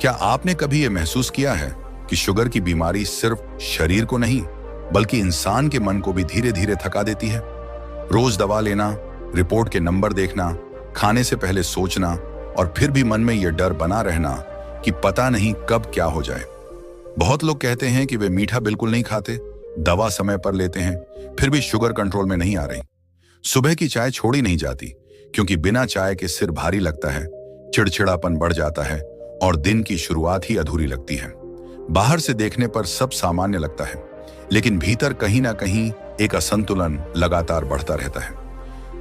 क्या आपने कभी यह महसूस किया है कि शुगर की बीमारी सिर्फ शरीर को नहीं बल्कि इंसान के मन को भी धीरे धीरे थका देती है? रोज दवा लेना, रिपोर्ट के नंबर देखना, खाने से पहले सोचना और फिर भी मन में यह डर बना रहना कि पता नहीं कब क्या हो जाए। बहुत लोग कहते हैं कि वे मीठा बिल्कुल नहीं खाते, दवा समय पर लेते हैं, फिर भी शुगर कंट्रोल में नहीं आ रही। सुबह की चाय छोड़ी नहीं जाती क्योंकि बिना चाय के सिर भारी लगता है, चिड़चिड़ापन बढ़ जाता है और दिन की शुरुआत ही अधूरी लगती है। बाहर से देखने पर सब सामान्य लगता है, लेकिन भीतर कहीं ना कहीं एक असंतुलन लगातार बढ़ता रहता है।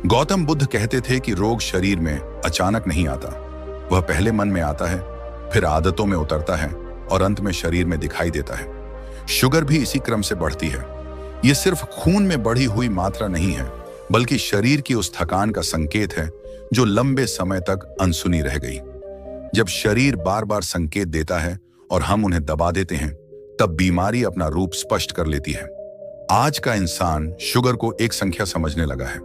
गौतम बुद्ध कहते थे कि रोग शरीर में अचानक नहीं आता, वह पहले मन में आता है, फिर आदतों में उतरता है और अंत में शरीर में दिखाई देता है। शुगर भी इसी क्रम से बढ़ती है। यह सिर्फ खून में बढ़ी हुई मात्रा नहीं है, बल्कि शरीर की उस थकान का संकेत है जो लंबे समय तक अनसुनी रह गई। जब शरीर बार बार संकेत देता है और हम उन्हें दबा देते हैं, तब बीमारी अपना रूप स्पष्ट कर लेती है। आज का इंसान शुगर को एक संख्या समझने लगा है।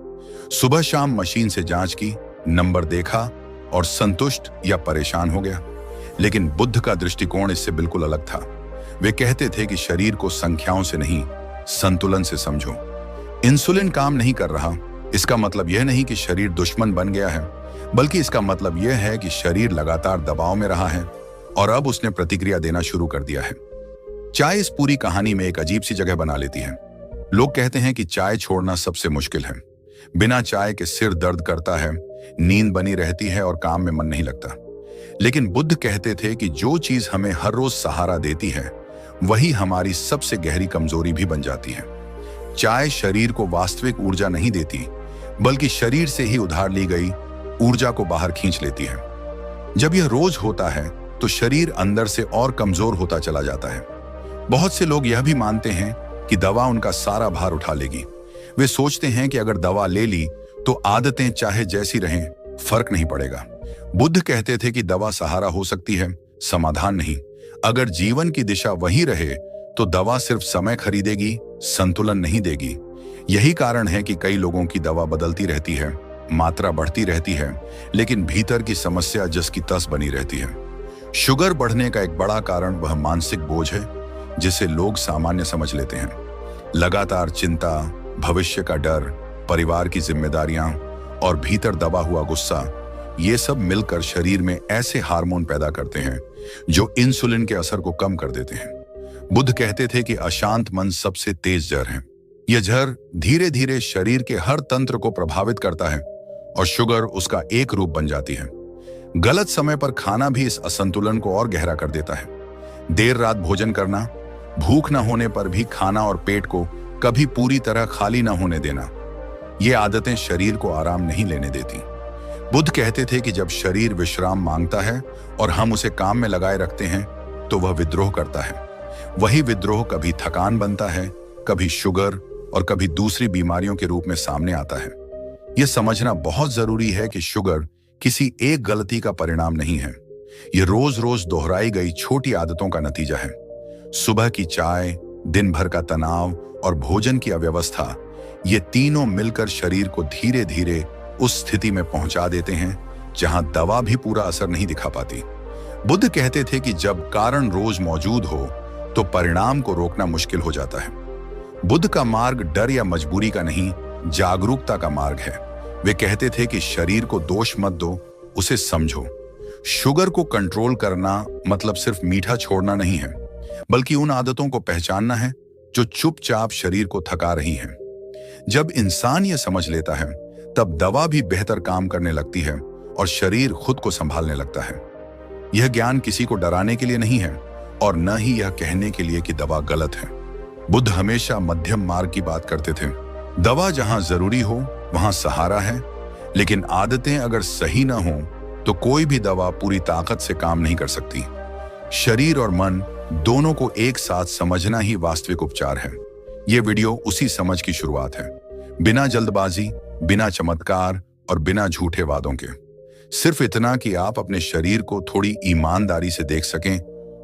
सुबह शाम मशीन से जांच की, नंबर देखा और संतुष्ट या परेशान हो गया। लेकिन बुद्ध का दृष्टिकोण इससे बिल्कुल अलग था। वे कहते थे कि शरीर को संख्याओं से नहीं, संतुलन से समझो। इंसुलिन काम नहीं कर रहा, इसका मतलब यह नहीं कि शरीर दुश्मन बन गया है, बल्कि इसका मतलब यह है कि शरीर लगातार दबाव में रहा है और अब उसने प्रतिक्रिया देना शुरू कर दिया है। चाय इस पूरी कहानी में एक अजीब सी जगह बना लेती है। लोग कहते हैं कि चाय छोड़ना सबसे मुश्किल है। बिना चाय के सिर दर्द करता है, नींद बनी रहती है और काम में मन नहीं लगता। लेकिन बुद्ध कहते थे कि जो चीज हमें हर रोज सहारा देती है, वही हमारी सबसे गहरी कमजोरी भी बन जाती है। चाय शरीर को वास्तविक ऊर्जा नहीं देती, बल्कि शरीर से ही उधार ली गई ऊर्जा को बाहर खींच लेती है। जब यह रोज होता है तो शरीर अंदर से और कमजोर होता चला जाता है। बहुत से लोग यह भी मानते हैं कि दवा उनका सारा भार उठा लेगी। वे सोचते हैं कि अगर दवा ले ली तो आदतें चाहे जैसी रहें, फर्क नहीं पड़ेगा। बुद्ध कहते थे कि दवा सहारा हो सकती है, समाधान नहीं। अगर जीवन की दिशा वही रहे तो दवा सिर्फ समय खरीदेगी, संतुलन नहीं देगी। यही कारण है कि कई लोगों की दवा बदलती रहती है, मात्रा बढ़ती रहती है, लेकिन भीतर की समस्या जस की तस बनी रहती है। शुगर बढ़ने का एक बड़ा कारण वह मानसिक बोझ है जिसे लोग सामान्य समझ लेते हैं। लगातार चिंता, भविष्य का डर, परिवार की जिम्मेदारियां और भीतर दबा हुआ गुस्सा, ये सब मिलकर शरीर में ऐसे हार्मोन पैदा करते हैं जो इंसुलिन के असर को कम कर देते हैं। बुद्ध कहते थे कि अशांत मन सबसे तेज जहर है। यह जहर धीरे धीरे शरीर के हर तंत्र को प्रभावित करता है और शुगर उसका एक रूप बन जाती है। गलत समय पर खाना भी इस असंतुलन को और गहरा कर देता है। देर रात भोजन करना, भूख न होने पर भी खाना और पेट को कभी पूरी तरह खाली न होने देना, ये आदतें शरीर को आराम नहीं लेने देती। बुद्ध कहते थे कि जब शरीर विश्राम मांगता है और हम उसे काम में लगाए रखते हैं तो वह विद्रोह करता है। वही विद्रोह कभी थकान बनता है, कभी शुगर और कभी दूसरी बीमारियों के रूप में सामने आता है। यह समझना बहुत जरूरी है कि शुगर किसी एक गलती का परिणाम नहीं है। यह रोज रोज दोहराई गई छोटी आदतों का नतीजा है। सुबह की चाय, दिन भर का तनाव और भोजन की अव्यवस्था, ये तीनों मिलकर शरीर को धीरे धीरे उस स्थिति में पहुंचा देते हैं जहां दवा भी पूरा असर नहीं दिखा पाती। बुद्ध कहते थे कि जब कारण रोज मौजूद हो तो परिणाम को रोकना मुश्किल हो जाता है। बुद्ध का मार्ग डर या मजबूरी का नहीं, जागरूकता का मार्ग है। वे कहते थे कि शरीर को दोष मत दो, उसे समझो। शुगर को कंट्रोल करना मतलब सिर्फ मीठा छोड़ना नहीं है, बल्कि उन आदतों को पहचानना है जो चुपचाप शरीर को थका रही हैं। जब इंसान यह समझ लेता है, तब दवा भी बेहतर काम करने लगती है और शरीर खुद को संभालने लगता है। यह ज्ञान किसी को डराने के लिए नहीं है और न ही यह कहने के लिए कि दवा गलत है। बुद्ध हमेशा मध्यम मार्ग की बात करते थे। दवा जहां जरूरी हो वहां सहारा है, लेकिन आदतें अगर सही ना हो तो कोई भी दवा पूरी ताकत से काम नहीं कर सकती। शरीर और मन दोनों को एक साथ समझना ही वास्तविक उपचार है। यह वीडियो उसी समझ की शुरुआत है, बिना जल्दबाजी, बिना चमत्कार और बिना झूठे वादों के। सिर्फ इतना कि आप अपने शरीर को थोड़ी ईमानदारी से देख सकें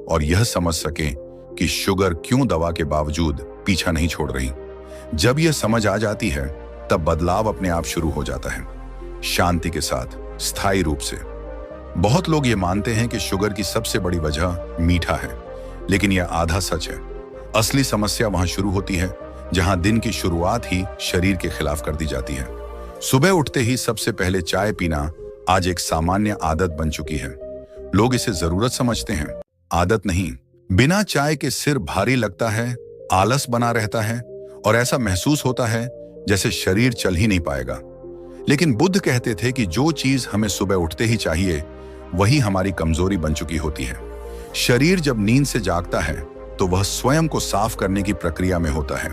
और यह समझ सकें कि शुगर क्यों दवा के बावजूद पीछा नहीं छोड़ रही। जब यह समझ आ जाती है, तब बदलाव अपने आप शुरू हो जाता है, शांति के साथ, स्थायी रूप से। बहुत लोग ये मानते हैं कि शुगर की सबसे बड़ी वजह मीठा है, लेकिन यह आधा सच है। असली समस्या वहां शुरू होती है जहां दिन की शुरुआत ही शरीर के खिलाफ कर दी जाती है। सुबह उठते ही सबसे पहले चाय पीना आज एक सामान्य आदत बन चुकी है। लोग इसे जरूरत समझते हैं, आदत नहीं। बिना चाय के सिर भारी लगता है, आलस बना रहता है और ऐसा महसूस होता है जैसे शरीर चल ही नहीं पाएगा। लेकिन बुद्ध कहते थे कि जो चीज हमें सुबह उठते ही चाहिए वही हमारी कमजोरी बन चुकी होती है। शरीर जब नींद से जागता है तो वह स्वयं को साफ करने की प्रक्रिया में होता है।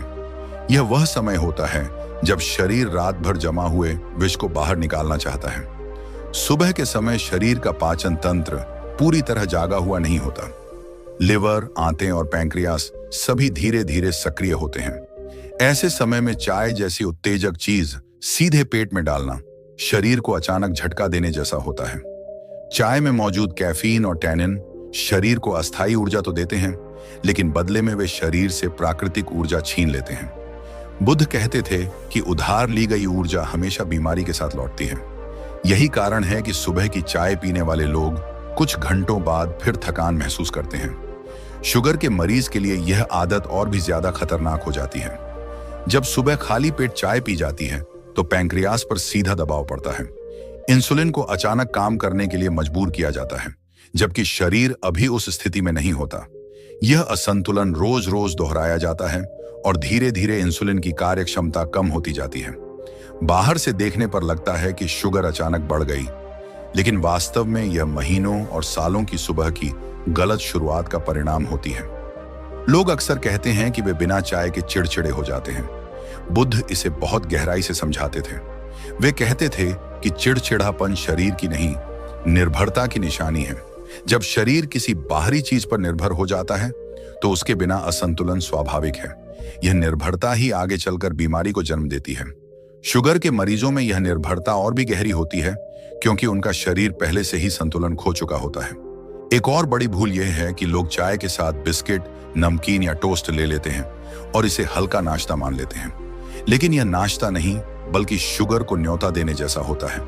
यह वह समय होता है जब शरीर रात भर जमा हुए विष को बाहर निकालना चाहता है। सुबह के समय शरीर का पाचन तंत्र पूरी तरह जागा हुआ नहीं होता। लिवर, आंतें और पैंक्रियास सभी धीरे धीरे सक्रिय होते हैं। ऐसे समय में चाय जैसी उत्तेजक चीज सीधे पेट में डालना शरीर को अचानक झटका देने जैसा होता है। चाय में मौजूद कैफीन और टैनिन शरीर को अस्थायी ऊर्जा तो देते हैं, लेकिन बदले में वे शरीर से प्राकृतिक ऊर्जा छीन लेते हैं। बुद्ध कहते थे कि उधार ली गई ऊर्जा हमेशा बीमारी के साथ लौटती है। यही कारण है कि सुबह की चाय पीने वाले लोग कुछ घंटों बाद फिर थकान महसूस करते हैं। शुगर के मरीज के लिए यह आदत और भी ज्यादा खतरनाक हो जाती है। जब सुबह खाली पेट चाय पी जाती है तो पैंक्रियास पर सीधा दबाव पड़ता है। इंसुलिन को अचानक काम करने के लिए मजबूर किया जाता है, जबकि शरीर अभी उस स्थिति में नहीं होता। यह असंतुलन रोज रोज दोहराया जाता है और धीरे धीरे इंसुलिन की कार्य क्षमता कम होती जाती है। बाहर से देखने पर लगता है कि शुगर अचानक बढ़ गई, लेकिन वास्तव में यह महीनों और सालों की सुबह की गलत शुरुआत का परिणाम होती है। लोग अक्सर कहते हैं कि वे बिना चाय के चिड़चिड़े हो जाते हैं। बुद्ध इसे बहुत गहराई से समझाते थे। वे कहते थे कि चिड़चिड़ापन शरीर की नहीं, निर्भरता की निशानी है। जब शरीर किसी बाहरी चीज पर निर्भर हो जाता है तो उसके बिना असंतुलन स्वाभाविक है। यह निर्भरता ही आगे चलकर बीमारी को जन्म देती है। शुगर के मरीजों में यह निर्भरता और भी गहरी होती है क्योंकि उनका शरीर पहले से ही संतुलन खो चुका होता है। एक और बड़ी भूल यह है कि लोग चाय के साथ बिस्किट, नमकीन या टोस्ट ले लेते हैं और इसे हल्का नाश्ता मान लेते हैं। लेकिन यह नाश्ता नहीं बल्कि शुगर को न्योता देने जैसा होता है।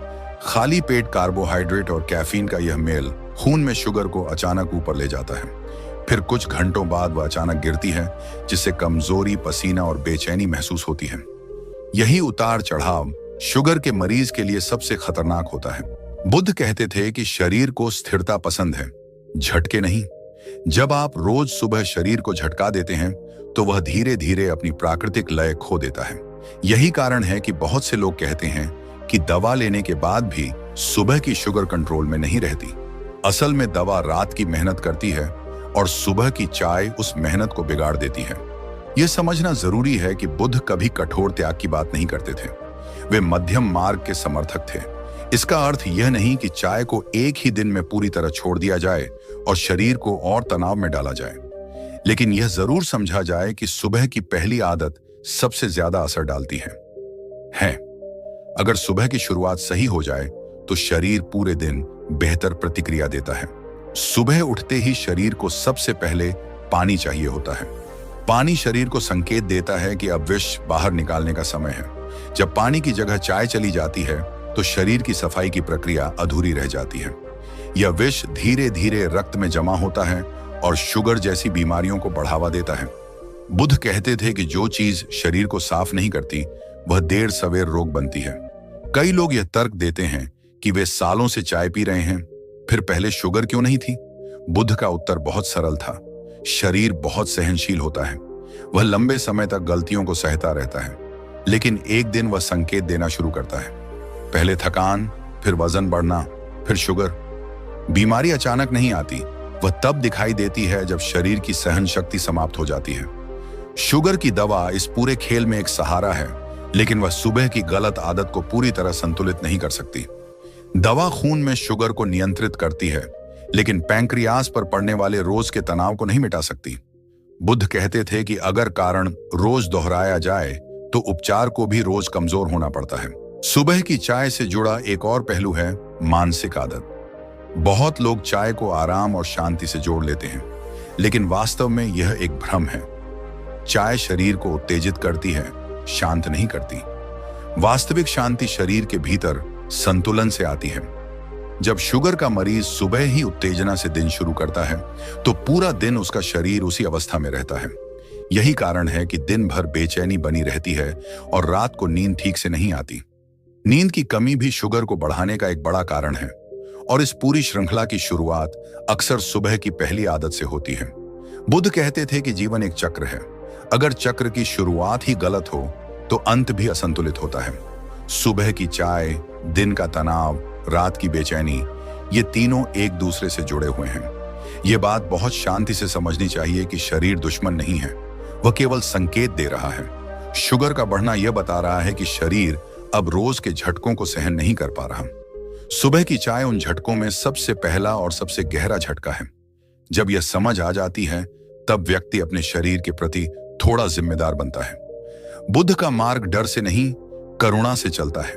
खाली पेट कार्बोहाइड्रेट और कैफीन का यह मेल खून में शुगर को अचानक ऊपर ले जाता है। फिर कुछ घंटों बाद वह अचानक गिरती है, जिससे कमजोरी, पसीना और बेचैनी महसूस होती है। यही उतार चढ़ाव शुगर के मरीज के लिए सबसे खतरनाक होता है। बुद्ध कहते थे कि शरीर को स्थिरता पसंद है, झटके नहीं। जब आप रोज सुबह शरीर को झटका देते हैं तो वह धीरे धीरे अपनी प्राकृतिक लय खो देता है। यही कारण है कि बहुत से लोग कहते हैं कि दवा लेने के बाद भी सुबह की शुगर कंट्रोल में नहीं रहती। असल में दवा रात की मेहनत करती है और सुबह की चाय उस मेहनत को बिगाड़ देती है। यह समझना जरूरी है कि बुद्ध कभी कठोर त्याग की बात नहीं करते थे। वे मध्यम मार्ग के समर्थक थे। इसका अर्थ यह नहीं कि चाय को एक ही दिन में पूरी तरह छोड़ दिया जाए और शरीर को और तनाव में डाला जाए, लेकिन यह जरूर समझा जाए कि सुबह की पहली आदत सबसे ज्यादा असर डालती है। अगर सुबह की शुरुआत सही हो जाए तो शरीर पूरे दिन बेहतर प्रतिक्रिया देता है। सुबह उठते ही शरीर को सबसे पहले पानी चाहिए होता है। पानी शरीर को संकेत देता है कि अब विष बाहर निकालने का समय है। जब पानी की जगह चाय चली जाती है तो शरीर की सफाई की प्रक्रिया अधूरी रह जाती है। यह विष धीरे धीरे रक्त में जमा होता है और शुगर जैसी बीमारियों को बढ़ावा देता है। बुद्ध कहते थे कि जो चीज शरीर को साफ नहीं करती वह देर सवेर रोग बनती है। कई लोग यह तर्क देते हैं कि वे सालों से चाय पी रहे हैं, फिर पहले शुगर क्यों नहीं थी? बुद्ध का उत्तर बहुत सरल था। शरीर बहुत सहनशील होता है। वह लंबे समय तक गलतियों को सहता रहता है, लेकिन एक दिन वह संकेत देना शुरू करता है। पहले थकान, फिर वजन बढ़ना, फिर शुगर। बीमारी अचानक नहीं आती, वह तब दिखाई देती है जब शरीर की सहन शक्ति समाप्त हो जाती है। शुगर की दवा इस पूरे खेल में एक सहारा है, लेकिन वह सुबह की गलत आदत को पूरी तरह संतुलित नहीं कर सकती। दवा खून में शुगर को नियंत्रित करती है, लेकिन पैंक्रियास पर पड़ने वाले रोज के तनाव को नहीं मिटा सकती। बुद्ध कहते थे कि अगर कारण रोज दोहराया जाए तो उपचार को भी रोज कमजोर होना पड़ता है। सुबह की चाय से जुड़ा एक और पहलू है मानसिक आदत। बहुत लोग चाय को आराम और शांति से जोड़ लेते हैं, लेकिन वास्तव में यह एक भ्रम है। चाय शरीर को उत्तेजित करती है, शांत नहीं करती। वास्तविक शांति शरीर के भीतर संतुलन से आती है। जब शुगर का मरीज सुबह ही उत्तेजना से दिन शुरू करता है तो पूरा दिन उसका शरीर उसी अवस्था में रहता है। यही कारण है कि दिन भर बेचैनी बनी रहती है और रात को नींद ठीक से नहीं आती। नींद की कमी भी शुगर को बढ़ाने का एक बड़ा कारण है और इस पूरी श्रृंखला की शुरुआत अक्सर सुबह की पहली आदत से होती है। बुद्ध कहते थे कि जीवन एक चक्र है, अगर चक्र की शुरुआत ही गलत हो तो अंत भी असंतुलित होता है। सुबह की चाय, दिन का तनाव, रात की बेचैनी, ये तीनों एक दूसरे से जुड़े हुए हैं। ये बात बहुत शांति से समझनी चाहिए कि शरीर दुश्मन नहीं है, वह केवल संकेत दे रहा है। शुगर का बढ़ना यह बता रहा है कि शरीर अब रोज के झटकों को सहन नहीं कर पा रहा। सुबह की चाय उन झटकों में सबसे पहला और सबसे गहरा झटका है। जब यह समझ आ जाती है तब व्यक्ति अपने शरीर के प्रति थोड़ा जिम्मेदार बनता है। बुद्ध का मार्ग डर से नहीं, करुणा से चलता है।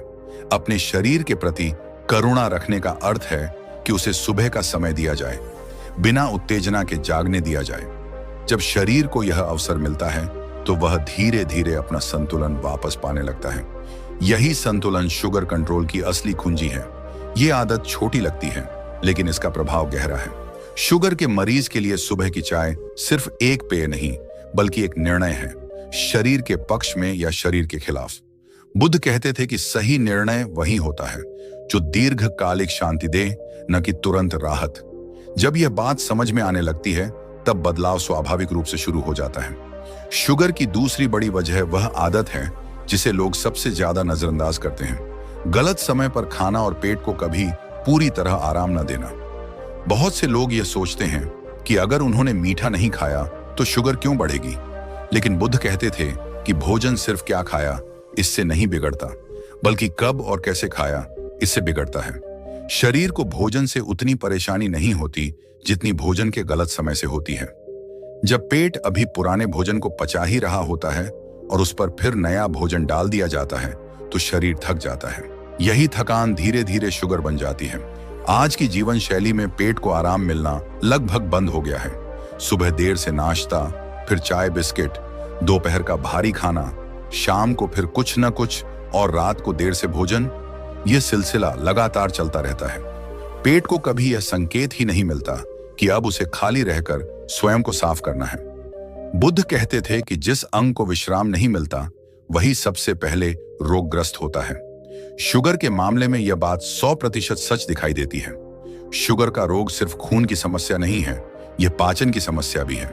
अपने शरीर के प्रति करुणा रखने का अर्थ है कि उसे सुबह का समय दिया जाए, बिना उत्तेजना के जागने दिया जाए। जब शरीर को यह अवसर मिलता है तो वह धीरे धीरे अपना संतुलन वापस पाने लगता है। यही संतुलन शुगर कंट्रोल की असली कुंजी है। ये आदत छोटी लगती है लेकिन इसका प्रभाव गहरा है। शुगर के मरीज के लिए सुबह की चाय सिर्फ एक पेय नहीं बल्कि एक निर्णय है, शरीर के पक्ष में या शरीर के खिलाफ। बुद्ध कहते थे कि सही निर्णय वही होता है जो दीर्घकालिक शांति दे, न कि तुरंत राहत। जब यह बात समझ में आने लगती है तब बदलाव स्वाभाविक रूप से शुरू हो जाता है। शुगर की दूसरी बड़ी वजह वह आदत है जिसे लोग सबसे ज्यादा नजरअंदाज करते हैं, गलत समय पर खाना और पेट को कभी पूरी तरह आराम न देना। बहुत से लोग ये सोचते हैं कि अगर उन्होंने मीठा नहीं खाया तो शुगर क्यों बढ़ेगी, लेकिन बुद्ध कहते थे कि भोजन सिर्फ क्या खाया इससे नहीं बिगड़ता, बल्कि कब और कैसे खाया इससे बिगड़ता है। शरीर को भोजन से उतनी परेशानी नहीं होती जितनी भोजन के गलत समय से होती है। जब पेट अभी पुराने भोजन को पचा ही रहा होता है और उस पर फिर नया भोजन डाल दिया जाता है तो शरीर थक जाता है। यही थकान धीरे धीरे शुगर बन जाती है। आज की जीवन शैली में पेट को आराम मिलना लगभग बंद हो गया है। सुबह देर से नाश्ता, फिर चाय बिस्किट, दोपहर का भारी खाना, शाम को फिर कुछ न कुछ और रात को देर से भोजन, यह सिलसिला लगातार चलता रहता है। पेट को कभी यह संकेत ही नहीं मिलता कि अब उसे खाली रहकर स्वयं को साफ करना है। बुद्ध कहते थे कि जिस अंग को विश्राम नहीं मिलता वही सबसे पहले रोगग्रस्त होता है। शुगर के मामले में यह बात 100% सच दिखाई देती है। शुगर का रोग सिर्फ खून की समस्या नहीं है, यह पाचन की समस्या भी है।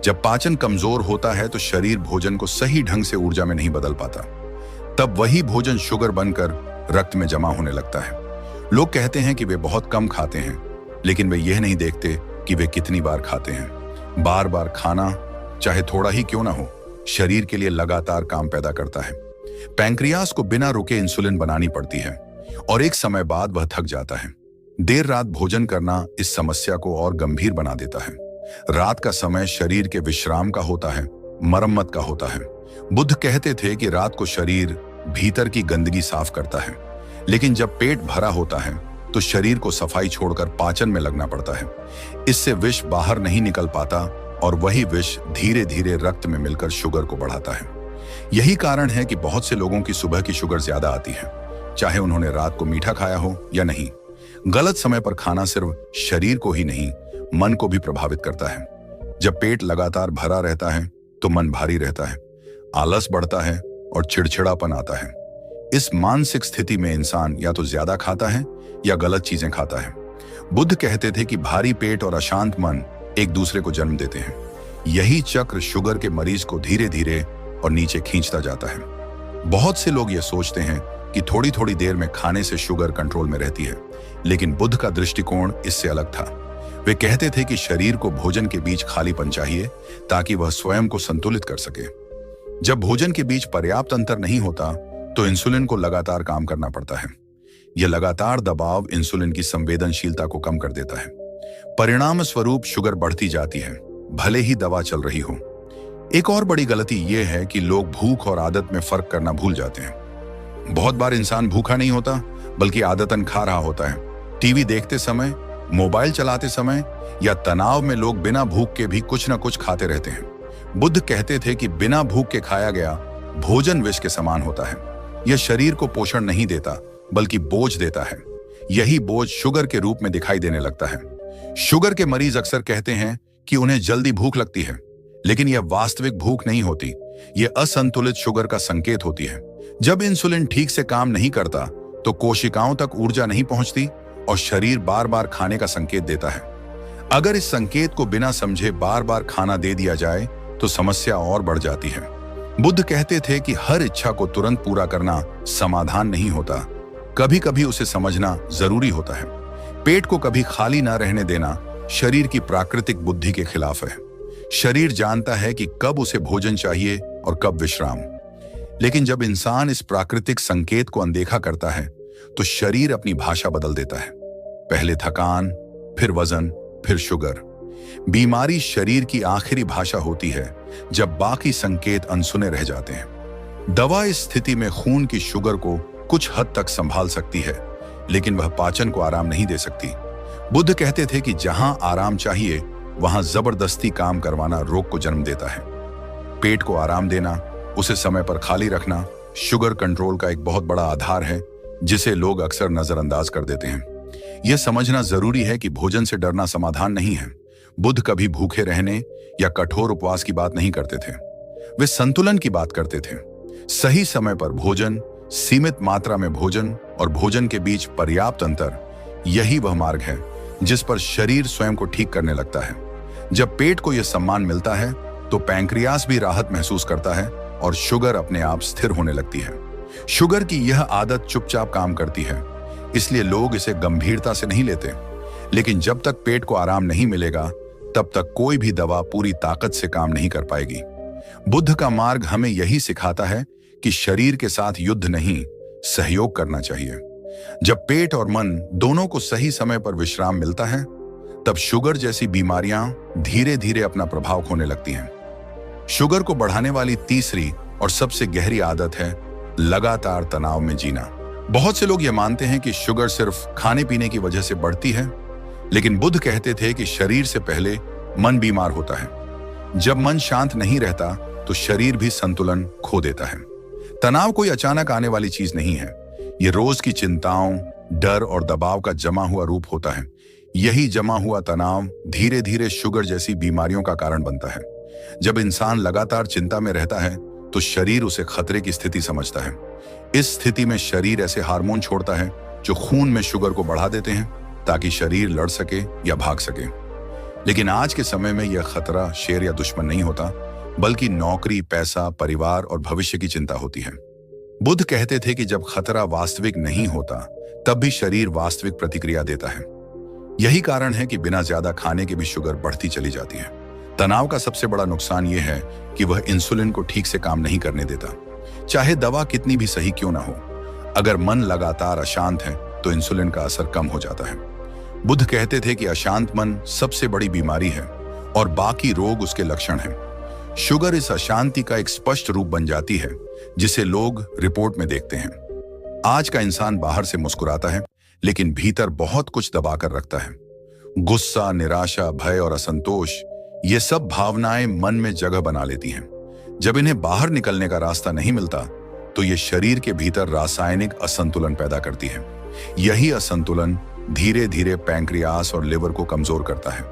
जब पाचन कमजोर होता है तो शरीर भोजन को सही ढंग से ऊर्जा में नहीं बदल पाता। तब वही भोजन शुगर बनकर रक्त में जमा होने लगता है। लोग कहते हैं कि वे बहुत कम खाते हैं, लेकिन वे यह नहीं देखते कि वे कितनी बार खाते हैं। बार बार खाना, चाहे थोड़ा ही क्यों ना हो, शरीर के लिए लगातार काम पैदा करता है। पैंक्रियास को बिना रुके इंसुलिन बनानी पड़ती है और एक समय बाद वह थक जाता है। देर रात भोजन करना इस समस्या को और गंभीर बना देता है। रात का समय शरीर के विश्राम का होता है, मरम्मत का होता है। बुद्ध कहते थे कि रात को शरीर भीतर की गंदगी साफ करता है, लेकिन जब पेट भरा होता है तो शरीर को सफाई छोड़कर पाचन में लगना पड़ता है। इससे विष बाहर नहीं निकल पाता और वही विष धीरे धीरे रक्त में मिलकर शुगर को बढ़ाता है। यही कारण है कि बहुत से लोगों की सुबह की शुगर ज्यादा आती है, चाहे उन्होंने रात को मीठा खाया हो या नहीं। गलत समय पर खाना सिर्फ शरीर को ही नहीं, मन को भी प्रभावित करता है। जब पेट लगातार भरा रहता है तो मन भारी रहता है, आलस बढ़ता है और चिड़चिड़ापन आता है। इस मानसिक स्थिति में इंसान या तो ज्यादा खाता है या गलत चीजें खाता है। बुद्ध कहते थे कि भारी पेट और अशांत मन एक दूसरे को जन्म देते हैं। यही चक्र शुगर के मरीज को धीरे धीरे और नीचे खींचता जाता है। बहुत से लोग ये सोचते हैं कि थोड़ी थोड़ी देर में खाने से शुगर कंट्रोल में रहती है, लेकिन बुद्ध का दृष्टिकोण इससे अलग था। वे कहते थे कि शरीर को भोजन के बीच खालीपन चाहिए ताकि वह स्वयं को संतुलित कर सके। जब भोजन के बीच पर्याप्त अंतर नहीं होता तो इंसुलिन को लगातार काम करना पड़ता है। यह लगातार दबाव इंसुलिन की संवेदनशीलता को कम कर देता है। परिणाम स्वरूप शुगर बढ़ती जाती है, भले ही दवा चल रही हो। एक और बड़ी गलती यह है कि लोग भूख और आदत में फर्क करना भूल जाते हैं। बहुत बार इंसान भूखा नहीं होता बल्कि आदतन खा रहा होता है। टीवी देखते समय, मोबाइल चलाते समय या तनाव में लोग बिना भूख के भी कुछ न कुछ खाते रहते हैं। बुद्ध कहते थे कि बिना भूख के खाया गया भोजन विष के समान होता है। यह शरीर को पोषण नहीं देता बल्कि बोझ देता है। यही बोझ शुगर के रूप में दिखाई देने लगता है। शुगर के मरीज अक्सर कहते हैं कि उन्हें जल्दी भूख लगती है, लेकिन यह वास्तविक भूख नहीं होती, यह असंतुलित शुगर का संकेत होती है। जब इंसुलिन ठीक से काम नहीं करता तो कोशिकाओं तक ऊर्जा नहीं पहुंचती और शरीर बार बार खाने का संकेत देता है। अगर इस संकेत को बिना समझे बार बार खाना दे दिया जाए तो समस्या और बढ़ जाती है। बुद्ध कहते थे कि हर इच्छा को तुरंत पूरा करना समाधान नहीं होता, कभी कभी उसे समझना जरूरी होता है। पेट को कभी खाली ना रहने देना शरीर की प्राकृतिक बुद्धि के खिलाफ है। शरीर जानता है कि कब उसे भोजन चाहिए और कब विश्राम। लेकिन जब इंसान इस प्राकृतिक संकेत को अनदेखा करता है तो शरीर अपनी भाषा बदल देता है। पहले थकान, फिर वजन, फिर शुगर। बीमारी शरीर की आखिरी भाषा होती है जब बाकी संकेत अनसुने रह जाते हैं। दवा इस स्थिति में खून की शुगर को कुछ हद तक संभाल सकती है, लेकिन वह पाचन को आराम नहीं दे सकती। बुद्ध कहते थे कि जहां आराम चाहिए वहां जबरदस्ती काम करवाना रोग को जन्म देता है। पेट को आराम देना, उसे समय पर खाली रखना शुगर कंट्रोल का एक बहुत बड़ा आधार है, जिसे लोग अक्सर नजरअंदाज कर देते हैं। यह समझना जरूरी है कि भोजन से डरना समाधान नहीं है। बुद्ध कभी भूखे रहने या कठोर उपवास की बात नहीं करते थे, वे संतुलन की बात करते थे। सही समय पर भोजन, सीमित मात्रा में भोजन और भोजन के बीच पर्याप्त अंतर, यही वह मार्ग है जिस पर शरीर स्वयं को ठीक करने लगता है। जब पेट को यह सम्मान मिलता है तो पैंक्रियास भी राहत महसूस करता है और शुगर अपने आप स्थिर होने लगती है। शुगर की यह आदत चुपचाप काम करती है, इसलिए लोग इसे गंभीरता से नहीं लेते। लेकिन जब तक पेट को आराम नहीं मिलेगा तब तक कोई भी दवा पूरी ताकत से काम नहीं कर पाएगी। बुद्ध का मार्ग हमें यही सिखाता है कि शरीर के साथ युद्ध नहीं, सहयोग करना चाहिए। जब पेट और मन दोनों को सही समय पर विश्राम मिलता है तब शुगर जैसी बीमारियां धीरे धीरे अपना प्रभाव खोने लगती हैं। शुगर को बढ़ाने वाली तीसरी और सबसे गहरी आदत है लगातार तनाव में जीना। बहुत से लोग यह मानते हैं कि शुगर सिर्फ खाने पीने की वजह से बढ़ती है, लेकिन बुद्ध कहते थे कि शरीर से पहले मन बीमार होता है। जब मन शांत नहीं रहता तो शरीर भी संतुलन खो देता है। तनाव कोई अचानक आने वाली चीज नहीं है, ये रोज की चिंताओं, डर और दबाव का जमा हुआ रूप होता है। यही जमा हुआ तनाव धीरे धीरे शुगर जैसी बीमारियों का कारण बनता है। जब इंसान लगातार चिंता में रहता है तो शरीर उसे खतरे की स्थिति समझता है। इस स्थिति में शरीर ऐसे हार्मोन छोड़ता है जो खून में शुगर को बढ़ा देते हैं ताकि शरीर लड़ सके या भाग सके। लेकिन आज के समय में यह खतरा शेर या दुश्मन नहीं होता, बल्कि नौकरी, पैसा, परिवार और भविष्य की चिंता होती है। बुद्ध कहते थे कि जब खतरा वास्तविक नहीं होता तब भी शरीर वास्तविक प्रतिक्रिया देता है। यही कारण है कि बिना ज्यादा खाने के भी शुगर बढ़ती चली जाती है। तनाव का सबसे बड़ा नुकसान यह है कि वह इंसुलिन को ठीक से काम नहीं करने देता, चाहे दवा कितनी भी सही क्यों ना हो। अगर मन लगातार अशांत है तो इंसुलिन का असर कम हो जाता है। बुद्ध कहते थे कि अशांत मन सबसे बड़ी बीमारी है और बाकी रोग उसके लक्षण हैं। शुगर इस अशांति का एक स्पष्ट रूप बन जाती है जिसे लोग रिपोर्ट में देखते हैं। आज का इंसान बाहर से मुस्कुराता है लेकिन भीतर बहुत कुछ दबा कर रखता है। गुस्सा, निराशा, भय और असंतोष, ये सब भावनाएं मन में जगह बना लेती हैं। जब इन्हें बाहर निकलने का रास्ता नहीं मिलता तो ये शरीर के भीतर रासायनिक असंतुलन पैदा करती है। यही असंतुलन धीरे धीरे पैंक्रियास और लिवर को कमजोर करता है।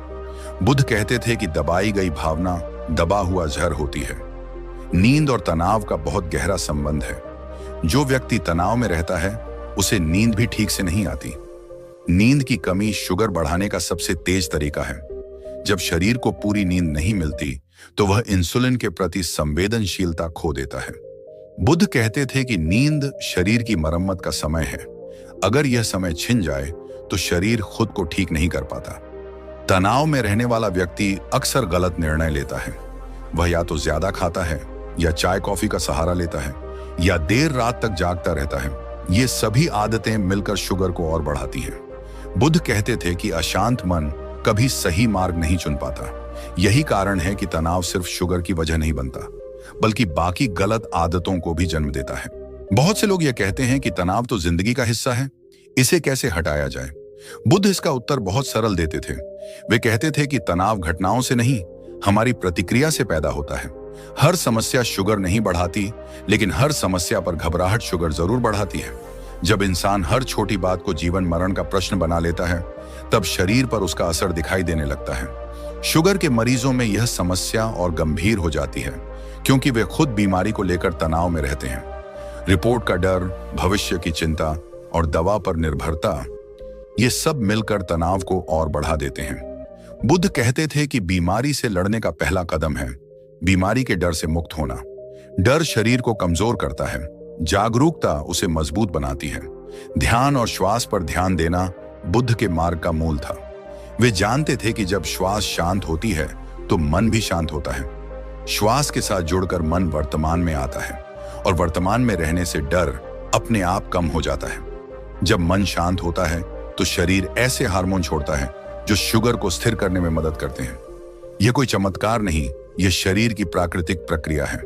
बुद्ध कहते थे कि दबाई गई भावना दबा हुआ जहर होती है। नींद और तनाव का बहुत गहरा संबंध है। जो व्यक्ति तनाव में रहता है उसे नींद भी ठीक से नहीं आती। नींद की कमी शुगर बढ़ाने का सबसे तेज तरीका है। जब शरीर को पूरी नींद नहीं मिलती तो वह इंसुलिन के प्रति संवेदनशीलता खो देता है। बुद्ध कहते थे कि नींद शरीर की मरम्मत का समय है। अगर यह समय छिन जाए तो शरीर खुद को ठीक नहीं कर पाता। तनाव में रहने वाला व्यक्ति अक्सर गलत निर्णय लेता है। वह या तो ज्यादा खाता है, या चाय कॉफी का सहारा लेता है, या देर रात तक जागता रहता है। ये सभी आदतें मिलकर शुगर को और बढ़ाती हैं। बुद्ध कहते थे कि अशांत मन कभी सही मार्ग नहीं चुन पाता। यही कारण है कि तनाव सिर्फ शुगर की वजह नहीं बनता, बल्कि बाकी गलत आदतों को भी जन्म देता है। बहुत से लोग यह कहते हैं कि तनाव तो जिंदगी का हिस्सा है, इसे कैसे हटाया जाए। बुद्ध इसका उत्तर बहुत सरल देते थे। वे कहते थे कि तनाव घटनाओं से नहीं, हमारी प्रतिक्रिया से पैदा होता है। हर समस्या शुगर नहीं बढ़ाती, लेकिन हर समस्या पर घबराहट शुगर जरूर बढ़ाती है। जब इंसान हर छोटी बात को जीवन मरण का प्रश्न बना लेता है, तब शरीर पर उसका असर दिखाई देने लगता है। शुगर के मरीजों में यह समस्या और गंभीर हो जाती है, क्योंकि वे खुद बीमारी को लेकर तनाव में रहते हैं। रिपोर्ट का डर, भविष्य की चिंता और दवा पर निर्भरता, ये सब मिलकर तनाव को और बढ़ा देते हैं। बुद्ध कहते थे कि बीमारी से लड़ने का पहला कदम है बीमारी के डर से मुक्त होना। डर शरीर को कमजोर करता है, जागरूकता उसे मजबूत बनाती है। ध्यान और श्वास पर ध्यान देना बुद्ध के मार्ग का मूल था। वे जानते थे कि जब श्वास शांत होती है तो मन भी शांत होता है। श्वास के साथ जुड़कर मन वर्तमान में आता है और वर्तमान में रहने से डर अपने आप कम हो जाता है। जब मन शांत होता है तो शरीर ऐसे हार्मोन छोड़ता है जो शुगर को स्थिर करने में मदद करते हैं। यह कोई चमत्कार नहीं, यह शरीर की प्राकृतिक प्रक्रिया है।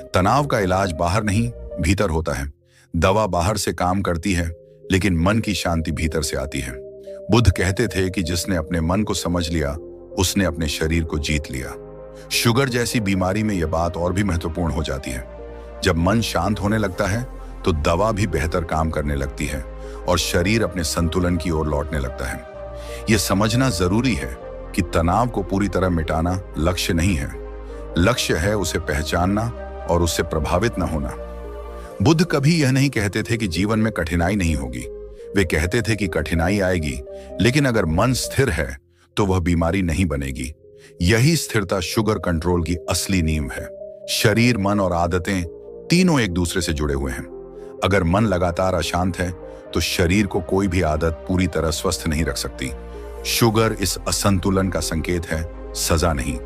तनाव का इलाज बाहर नहीं, भीतर होता है। दवा बाहर से काम करती है, लेकिन मन की शांति भीतर से आती है। बुद्ध कहते थे कि जिसने अपने मन को समझ लिया, उसने अपने शरीर को जीत लिया। शुगर जैसी बीमारी में यह बात और भी महत्वपूर्ण हो जाती है। जब मन शांत होने लगता है तो दवा भी बेहतर काम करने लगती है और शरीर अपने संतुलन की ओर लौटने लगता है। यह समझना जरूरी है कि तनाव को पूरी तरह मिटाना लक्ष्य नहीं है। लक्ष्य है उसे पहचानना और उससे प्रभावित न होना। बुद्ध कभी यह नहीं कहते थे कि जीवन में कठिनाई नहीं होगी। वे कहते थे कि कठिनाई आएगी, लेकिन अगर मन स्थिर है तो वह बीमारी नहीं बनेगी। यही स्थिरता शुगर कंट्रोल की असली नींव है। शरीर, मन और आदतें तीनों एक दूसरे से जुड़े हुए हैं। अगर मन लगातार अशांत है तो शरीर को कोई भी आदत पूरी तरह स्वस्थ नहीं रख सकती। शुगर इस असंतुलन का संकेत है, सजा नहीं।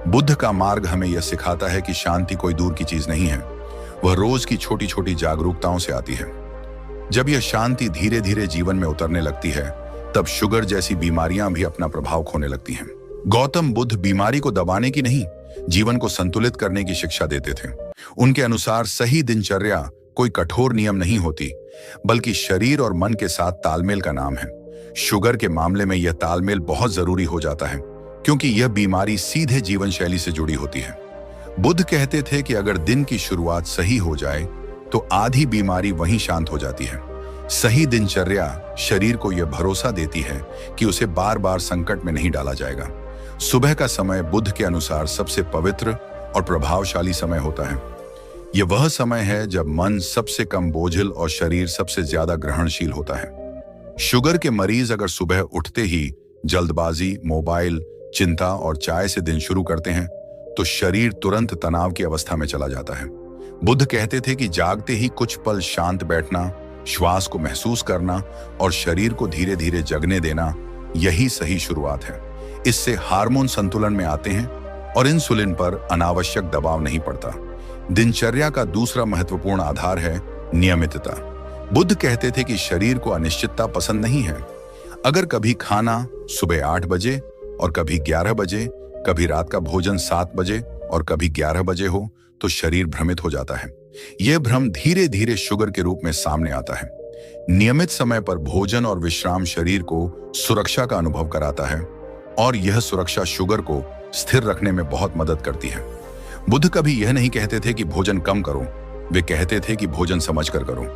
बुद्ध का मार्ग हमें यह सिखाता है कि शांति कोई दूर की चीज नहीं है, वह रोज की छोटी छोटी जागरूकताओं से आती है। जब यह शांति धीरे धीरे जीवन में उतरने लगती है, तब शुगर जैसी बीमारियां भी अपना प्रभाव खोने लगती हैं। गौतम बुद्ध बीमारी को दबाने की नहीं, जीवन को संतुलित करने की शिक्षा देते थे। उनके अनुसार सही दिनचर्या कोई कठोर नियम नहीं होती, बल्कि शरीर और मन के साथ तालमेल का नाम है। शुगर के मामले में यह तालमेल बहुत जरूरी हो जाता है, क्योंकि यह बीमारी सीधे जीवन शैली से जुड़ी होती है। बुद्ध कहते थे कि अगर दिन की शुरुआत सही हो जाए तो आधी बीमारी वहीं शांत हो जाती है। सही दिनचर्या शरीर को यह भरोसा देती है कि उसे बार बार संकट में नहीं डाला जाएगा। सुबह का समय बुद्ध के अनुसार सबसे पवित्र और प्रभावशाली समय होता है। यह वह समय है जब मन सबसे कम बोझिल और शरीर सबसे ज्यादा ग्रहणशील होता है। शुगर के मरीज अगर सुबह उठते ही जल्दबाजी, मोबाइल, चिंता और चाय से दिन शुरू करते हैं तो शरीर तुरंत तनाव की अवस्था में चला जाता है। बुद्ध कहते थे कि जागते ही कुछ पल शांत बैठना, श्वास को महसूस करना और शरीर को धीरे धीरे जगने देना, यही सही शुरुआत है। इससे हार्मोन संतुलन में आते हैं और इंसुलिन पर अनावश्यक दबाव नहीं पड़ता। दिनचर्या का दूसरा महत्वपूर्ण आधार है नियमितता। बुद्ध कहते थे कि शरीर को अनिश्चितता पसंद नहीं है। अगर कभी खाना सुबह 8 बजे और कभी 11 बजे, कभी रात का भोजन 7 बजे और कभी 11 बजे हो तो शरीर भ्रमित हो जाता है। यह भ्रम धीरे धीरे शुगर के रूप में सामने आता है। नियमित समय पर भोजन और विश्राम शरीर को सुरक्षा का अनुभव कराता है और यह सुरक्षा शुगर को स्थिर रखने में बहुत मदद करती है। बुद्ध कभी यह नहीं कहते थे कि भोजन कम करो, वे कहते थे कि भोजन समझकर करो।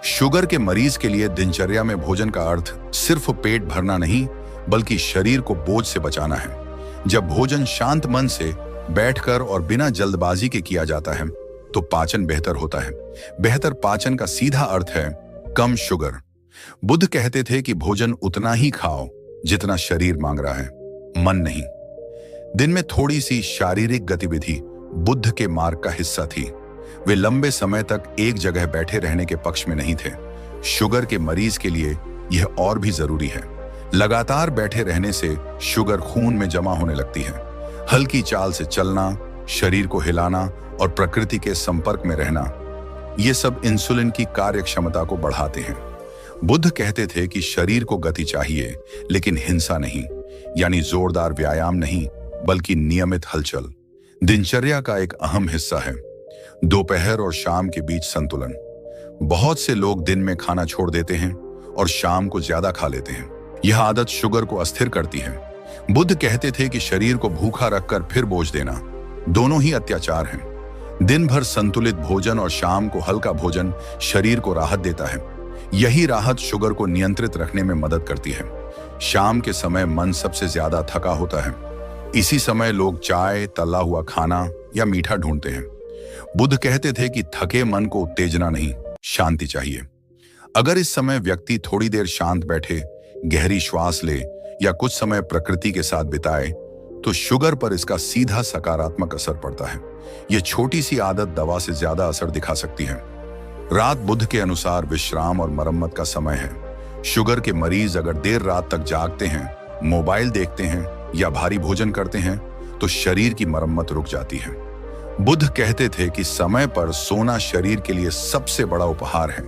शुगर के मरीज के लिए दिनचर्या में भोजन का अर्थ सिर्फ पेट भरना नहीं, बल्कि शरीर को बोझ से बचाना है। जब भोजन शांत मन से बैठकर और बिना जल्दबाजी के किया जाता है तो पाचन बेहतर होता है। बेहतर पाचन का सीधा अर्थ है कम शुगर। बुद्ध कहते थे कि भोजन उतना ही खाओ जितना शरीर मांग रहा है, मन नहीं। दिन में थोड़ी सी शारीरिक गतिविधि बुद्ध के मार्ग का हिस्सा थी। वे लंबे समय तक एक जगह बैठे रहने के पक्ष में नहीं थे। शुगर के मरीज के लिए यह और भी जरूरी है। लगातार बैठे रहने से शुगर खून में जमा होने लगती है। हल्की चाल से चलना, शरीर को हिलाना और प्रकृति के संपर्क में रहना, ये सब इंसुलिन की कार्य क्षमता को बढ़ाते हैं। बुद्ध कहते थे कि शरीर को गति चाहिए, लेकिन हिंसा नहीं, यानी जोरदार व्यायाम नहीं, बल्कि नियमित हलचल। दिनचर्या का एक अहम हिस्सा है दोपहर और शाम के बीच संतुलन। बहुत से लोग दिन में खाना छोड़ देते हैं और शाम को ज्यादा खा लेते हैं। यह आदत शुगर को अस्थिर करती है। बुद्ध कहते थे कि शरीर को भूखा रखकर फिर बोझ देना, दोनों ही अत्याचार हैं। दिन भर संतुलित भोजन और शाम को हल्का भोजन शरीर को राहत देता है। यही राहत शुगर को नियंत्रित रखने में मदद करती है। शाम के समय मन सबसे ज्यादा थका होता है। इसी समय लोग चाय, तला हुआ खाना या मीठा ढूंढते हैं। बुद्ध कहते थे कि थके मन को उत्तेजना नहीं, शांति चाहिए। अगर इस समय व्यक्ति थोड़ी देर शांत बैठे, गहरी श्वास ले या कुछ समय प्रकृति के साथ बिताए, तो शुगर पर इसका सीधा सकारात्मक असर पड़ता है। यह छोटी सी आदत दवा से ज्यादा असर दिखा सकती है। रात बुद्ध के अनुसार विश्राम और मरम्मत का समय है। शुगर के मरीज अगर देर रात तक जागते हैं, मोबाइल देखते हैं या भारी भोजन करते हैं, तो शरीर की मरम्मत रुक जाती है। बुद्ध कहते थे कि समय पर सोना शरीर के लिए सबसे बड़ा उपहार है।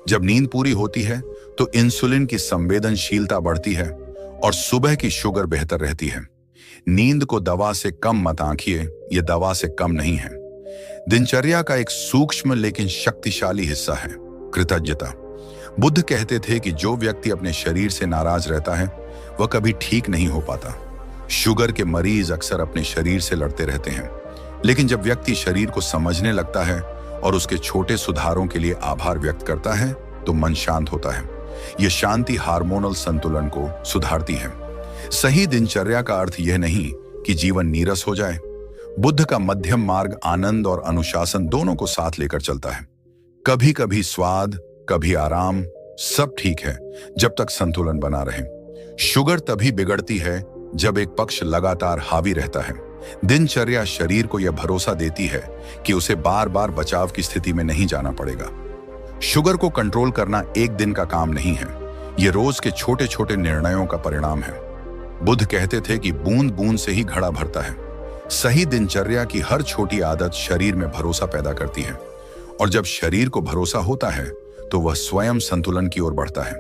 जब नींद पूरी होती है तो इंसुलिन की संवेदनशीलता बढ़ती है और सुबह की शुगर बेहतर रहती है। नींद को दवा से कम मत आंकिए, ये दवा से कम नहीं है। दिनचर्या का एक सूक्ष्म लेकिन शक्तिशाली हिस्सा है कृतज्ञता। बुद्ध कहते थे कि जो व्यक्ति अपने शरीर से नाराज रहता है वह कभी ठीक नहीं हो पाता। शुगर के मरीज अक्सर अपने शरीर से लड़ते रहते हैं, लेकिन जब व्यक्ति शरीर को समझने लगता है और उसके छोटे सुधारों के लिए आभार व्यक्त करता है तो मन शांत होता है। यह शांति हार्मोनल संतुलन को सुधारती है। सही दिनचर्या का अर्थ यह नहीं कि जीवन नीरस हो जाए। बुद्ध का मध्यम मार्ग आनंद और अनुशासन दोनों को साथ लेकर चलता है। कभी कभी स्वाद, कभी आराम, सब ठीक है जब तक संतुलन बना रहे। शुगर तभी बिगड़ती है जब एक पक्ष लगातार हावी रहता है। दिनचर्या शरीर को यह भरोसा देती है कि उसे बार बार बचाव की स्थिति में नहीं जाना पड़ेगा। शुगर को कंट्रोल करना एक दिन का काम नहीं है, यह रोज के छोटे छोटे निर्णयों का परिणाम है। बुद्ध कहते थे कि बूंद बूंद से ही घड़ा भरता है। सही दिनचर्या की हर छोटी आदत शरीर में भरोसा पैदा करती है, और जब शरीर को भरोसा होता है तो वह स्वयं संतुलन की ओर बढ़ता है।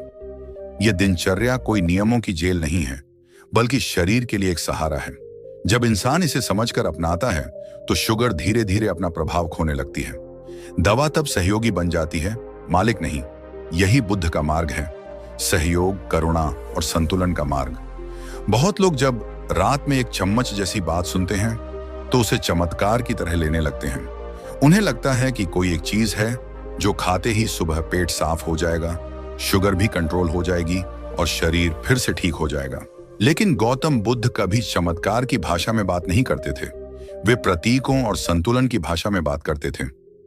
यह दिनचर्या कोई नियमों की जेल नहीं है, बल्कि शरीर के लिए एक सहारा है। जब इंसान इसे समझकर अपनाता है तो शुगर धीरे धीरे अपना प्रभाव खोने लगती है। दवा तब सहयोगी बन जाती है, मालिक नहीं। यही बुद्ध का मार्ग है, सहयोग, करुणा और संतुलन का मार्ग। बहुत लोग जब रात में एक चम्मच जैसी बात सुनते हैं तो उसे चमत्कार की तरह लेने लगते हैं। उन्हें लगता है कि कोई एक चीज है जो खाते ही सुबह पेट साफ हो जाएगा, शुगर भी कंट्रोल हो जाएगी और शरीर फिर से ठीक हो जाएगा। लेकिन गौतम बुद्ध कभी चमत्कार की भाषा में बात नहीं करते थे। वे प्रतीकों और संतुलन की भाषा में बात करते थे।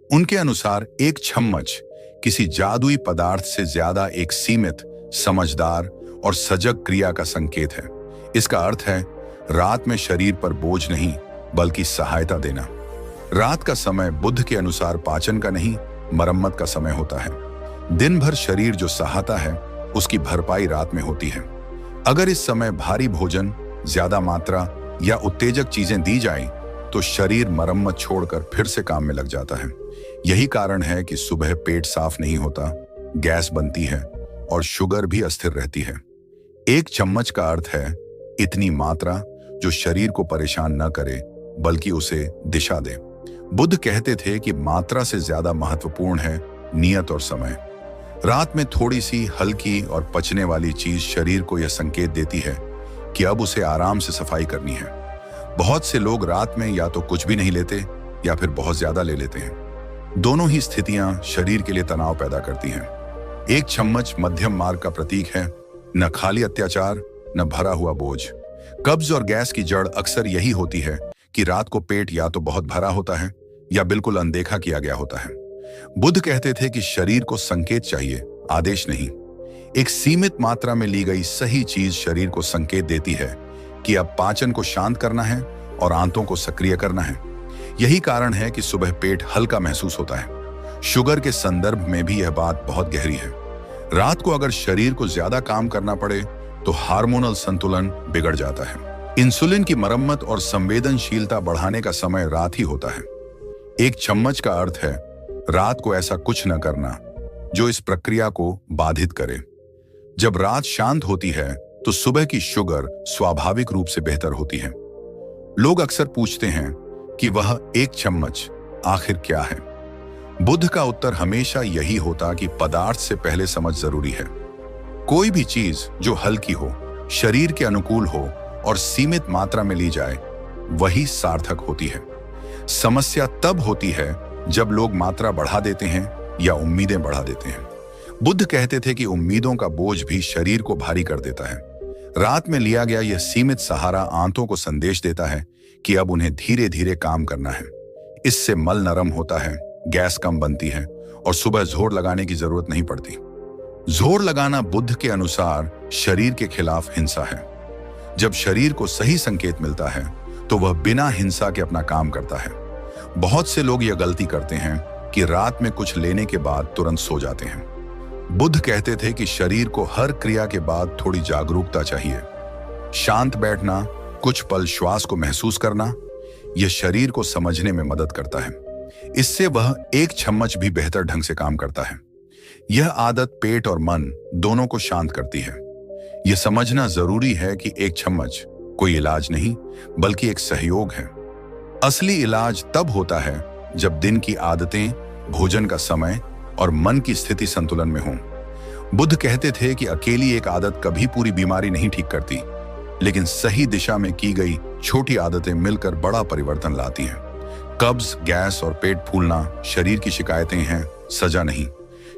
उनके अनुसार एक चम्मच किसी जादुई पदार्थ से ज्यादा एक सीमित, समझदार और सजग क्रिया का संकेत है। इसका अर्थ है रात में शरीर पर बोझ नहीं बल्कि सहायता देना। रात का समय बुद्ध के अनुसार पाचन का नहीं, मरम्मत का समय होता है। दिन भर शरीर जो सहाता है उसकी भरपाई रात में होती है। अगर इस समय भारी भोजन, ज्यादा मात्रा या उत्तेजक चीजें दी जाएं, तो शरीर मरम्मत छोड़कर फिर से काम में लग जाता है। यही कारण है कि सुबह पेट साफ नहीं होता, गैस बनती है और शुगर भी अस्थिर रहती है। एक चम्मच का अर्थ है इतनी मात्रा जो शरीर को परेशान न करे बल्कि उसे दिशा दे। बुद्ध कहते थे कि मात्रा से ज्यादा महत्वपूर्ण है नियत और समय। रात में थोड़ी सी हल्की और पचने वाली चीज शरीर को यह संकेत देती है कि अब उसे आराम से सफाई करनी है। बहुत से लोग रात में या तो कुछ भी नहीं लेते या फिर बहुत ज्यादा ले लेते हैं। दोनों ही स्थितियां शरीर के लिए तनाव पैदा करती हैं। एक चम्मच मध्यम मार्ग का प्रतीक है, न खाली अत्याचार न भरा हुआ बोझ। कब्ज और गैस की जड़ अक्सर यही होती है कि रात को पेट या तो बहुत भरा होता है या बिल्कुल अनदेखा किया गया होता है। बुद्ध कहते थे कि शरीर को संकेत चाहिए, आदेश नहीं। एक सीमित मात्रा में ली गई सही चीज शरीर को संकेत देती है कि अब पाचन को शांत करना है और आंतों को सक्रिय करना है। यही कारण है कि सुबह पेट हल्का महसूस होता है। शुगर के संदर्भ में भी यह बात बहुत गहरी है। रात को अगर शरीर को ज्यादा काम करना पड़े तो हार्मोनल संतुलन बिगड़ जाता है। इंसुलिन की मरम्मत और संवेदनशीलता बढ़ाने का समय रात ही होता है। एक चम्मच का अर्थ है रात को ऐसा कुछ न करना जो इस प्रक्रिया को बाधित करे। जब रात शांत होती है तो सुबह की शुगर स्वाभाविक रूप से बेहतर होती है। लोग अक्सर पूछते हैं कि वह एक चम्मच आखिर क्या है। बुद्ध का उत्तर हमेशा यही होता कि पदार्थ से पहले समझ जरूरी है। कोई भी चीज जो हल्की हो, शरीर के अनुकूल हो और सीमित मात्रा में ली जाए, वही सार्थक होती है। समस्या तब होती है जब लोग मात्रा बढ़ा देते हैं या उम्मीदें बढ़ा देते हैं। बुद्ध कहते थे कि उम्मीदों का बोझ भी शरीर को भारी कर देता है। रात में लिया गया यह सीमित सहारा आंतों को संदेश देता है कि अब उन्हें धीरे धीरे काम करना है। इससे मल नरम होता है, गैस कम बनती है और सुबह जोर लगाने की जरूरत नहीं पड़ती। जोर लगाना बुद्ध के अनुसार शरीर के खिलाफ हिंसा है। जब शरीर को सही संकेत मिलता है तो वह बिना हिंसा के अपना काम करता है। बहुत से लोग यह गलती करते हैं कि रात में कुछ लेने के बाद तुरंत सो जाते हैं। बुद्ध कहते थे कि शरीर को हर क्रिया के बाद थोड़ी जागरूकता चाहिए। शांत बैठना, कुछ पल श्वास को महसूस करना, यह शरीर को समझने में मदद करता है। इससे वह एक चम्मच भी बेहतर ढंग से काम करता है। यह आदत पेट और मन दोनों को शांत करती है। यह समझना जरूरी है कि एक चम्मच कोई इलाज नहीं बल्कि एक सहयोग है। असली इलाज तब होता है जब दिन की आदतें, भोजन का समय और मन की स्थिति संतुलन में हों। बुद्ध कहते थे कि अकेली एक आदत कभी पूरी बीमारी नहीं ठीक करती, लेकिन सही दिशा में की गई छोटी आदतें मिलकर बड़ा परिवर्तन लाती हैं। कब्ज, गैस और पेट फूलना शरीर की शिकायतें हैं, सजा नहीं।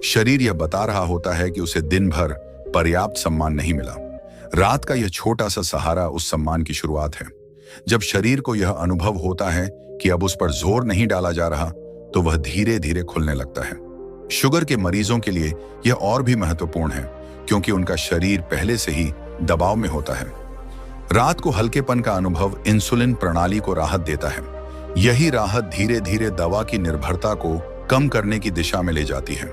शरीर यह बता रहा होता है कि उसे दिन भर पर्याप्त सम्मान नहीं मिला। रात का यह छोटा सा सहारा उस सम्मान की शुरुआत है। जब शरीर को यह अनुभव होता है कि अब उस पर जोर नहीं डाला जा रहा, तो वह धीरे धीरे खुलने लगता है। शुगर के मरीजों के लिए यह और भी महत्वपूर्ण है, क्योंकि उनका शरीर पहले से ही दबाव में होता है। रात को हल्केपन का अनुभव इंसुलिन प्रणाली को राहत देता है। यही राहत धीरे धीरे दवा की निर्भरता को कम करने की दिशा में ले जाती है,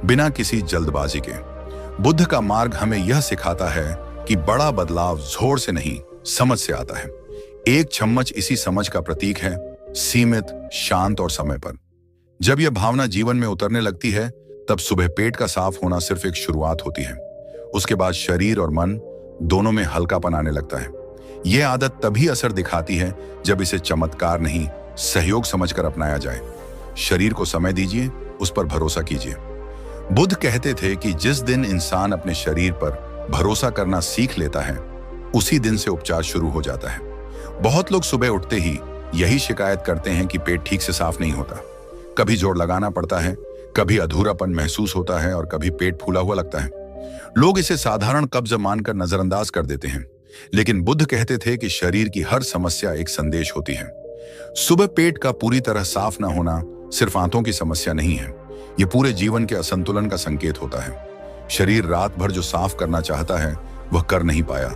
बिना किसी जल्दबाजी के। बुद्ध का मार्ग हमें यह सिखाता है कि बड़ा बदलाव जोर से नहीं, समझ से आता है। एक चम्मच इसी समझ का प्रतीक है, सीमित, शांत और समय पर। जब यह भावना जीवन में उतरने लगती है, तब सुबह पेट का साफ होना सिर्फ एक शुरुआत होती है। उसके बाद शरीर और मन दोनों में हल्कापन आने लगता है। यह आदत तभी असर दिखाती है जब इसे चमत्कार नहीं, सहयोग समझकर अपनाया जाए। शरीर को समय दीजिए, उस पर भरोसा कीजिए। बुद्ध कहते थे कि जिस दिन इंसान अपने शरीर पर भरोसा करना सीख लेता है, उसी दिन से उपचार शुरू हो जाता है। बहुत लोग सुबह उठते ही यही शिकायत करते हैं कि पेट ठीक से साफ नहीं होता। कभी जोर लगाना पड़ता है, कभी अधूरापन महसूस होता है और कभी पेट फूला हुआ लगता है। लोग इसे साधारण कब्ज मानकर नजरअंदाज कर देते हैं, लेकिन बुद्ध कहते थे कि शरीर की हर समस्या एक संदेश होती है। सुबह पेट का पूरी तरह साफ न होना सिर्फ आंतों की समस्या नहीं है, यह पूरे जीवन के असंतुलन का संकेत होता है। शरीर रात भर जो साफ करना चाहता है, वह कर नहीं पाया।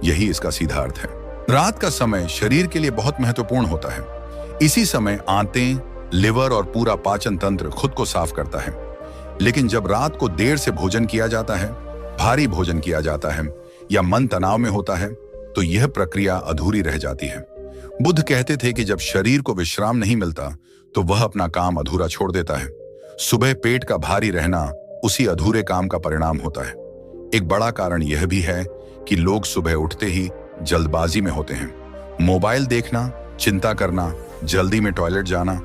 यही इसका सीधा अर्थ है। रात का समय शरीर के लिए बहुत महत्वपूर्ण होता है। इसी समय आंतें, लिवर और पूरा पाचन तंत्र खुद को साफ करता है। लेकिन जब रात को देर से भोजन किया जाता है, भारी भोजन किया जाता है या मन तनाव में होता है, तो यह प्रक्रिया अधूरी रह जाती है। बुद्ध कहते थे कि जब शरीर को विश्राम नहीं मिलता, तो वह अपना काम अधूरा छोड़ देता है। सुबह पेट का भारी रहना उसी अधूरे काम का परिणाम होता है। एक बड़ा कारण यह भी है कि लोग सुबह उठते ही जल्दबाजी में होते हैं। मोबाइल देखना, चिंता करना, जल्दी में टॉयलेट जाना,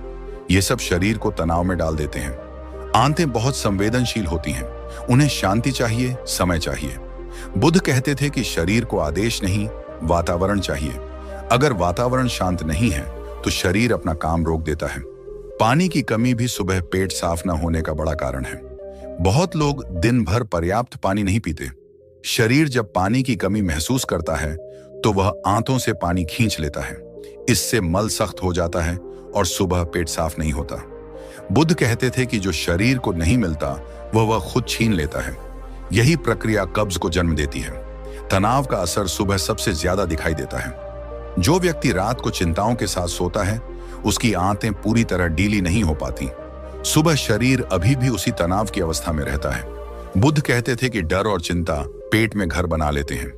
ये सब शरीर को तनाव में डाल देते हैं। आंतें बहुत संवेदनशील होती हैं, उन्हें शांति चाहिए, समय चाहिए। बुद्ध कहते थे कि शरीर को आदेश नहीं, वातावरण चाहिए। अगर वातावरण शांत नहीं है, तो शरीर अपना काम रोक देता है। पानी की कमी भी सुबह पेट साफ न होने का बड़ा कारण है। बहुत लोग दिन भर पर्याप्त पानी नहीं पीते। शरीर जब पानी की कमी महसूस करता है, तो वह आंतों से पानी खींच लेता है। इससे मल सख्त हो जाता है और सुबह पेट साफ नहीं होता। बुद्ध कहते थे कि जो शरीर को नहीं मिलता, वह खुद छीन लेता है। यही प्रक्रिया कब्ज को जन्म देती है। तनाव का असर सुबह सबसे ज्यादा दिखाई देता है। जो व्यक्ति रात को चिंताओं के साथ सोता है, उसकी आंतें पूरी तरह ढीली नहीं हो पाती। सुबह शरीर अभी भी उसी तनाव की अवस्था में रहता है। बुद्ध कहते थे कि डर और चिंता पेट में घर बना लेते हैं।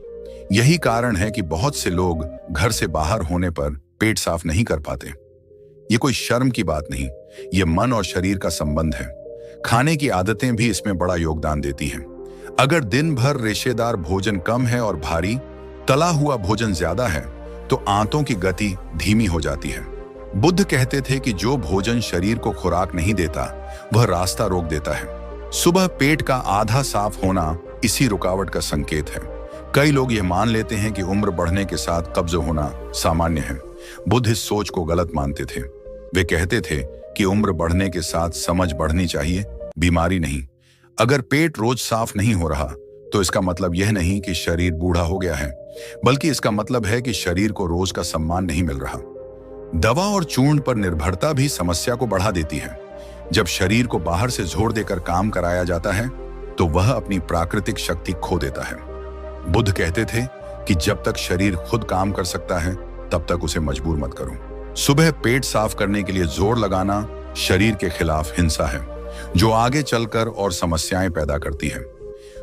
यही कारण है कि बहुत से लोग घर से बाहर होने पर पेट साफ नहीं कर पाते। ये कोई शर्म की बात नहीं, ये मन और शरीर का संबंध है। खाने की आदतें भी इसमें बड़ा योगदान देती हैं। अगर दिन भर रेशेदार भोजन कम है और भारी तला हुआ भोजन ज्यादा है, तो आंतों की गति धीमी हो जाती है। बुद्ध कहते थे कि जो भोजन शरीर को खुराक नहीं देता, वह रास्ता रोक देता है। सुबह पेट का आधा साफ होना इसी रुकावट का संकेत है। कई लोग यह मान लेते हैं कि उम्र बढ़ने के साथ कब्ज होना सामान्य है। बुद्ध इस सोच को गलत मानते थे। वे कहते थे कि उम्र बढ़ने के साथ समझ बढ़नी चाहिए, बीमारी नहीं। अगर पेट रोज साफ नहीं हो रहा तो इसका मतलब यह नहीं कि शरीर बूढ़ा हो गया है, बल्कि इसका मतलब है कि शरीर को रोज का सम्मान नहीं मिल रहा। दवा और चूर्ण पर निर्भरता भी समस्या को बढ़ा देती है। जब शरीर को बाहर से जोर देकर काम कराया जाता है तो वह अपनी प्राकृतिक शक्ति खो देता है। बुद्ध कहते थे कि जब तक शरीर खुद काम कर सकता है तब तक उसे मजबूर मत करो। सुबह पेट साफ करने के लिए जोर लगाना शरीर के खिलाफ हिंसा है, जो आगे चलकर और समस्याएं पैदा करती है।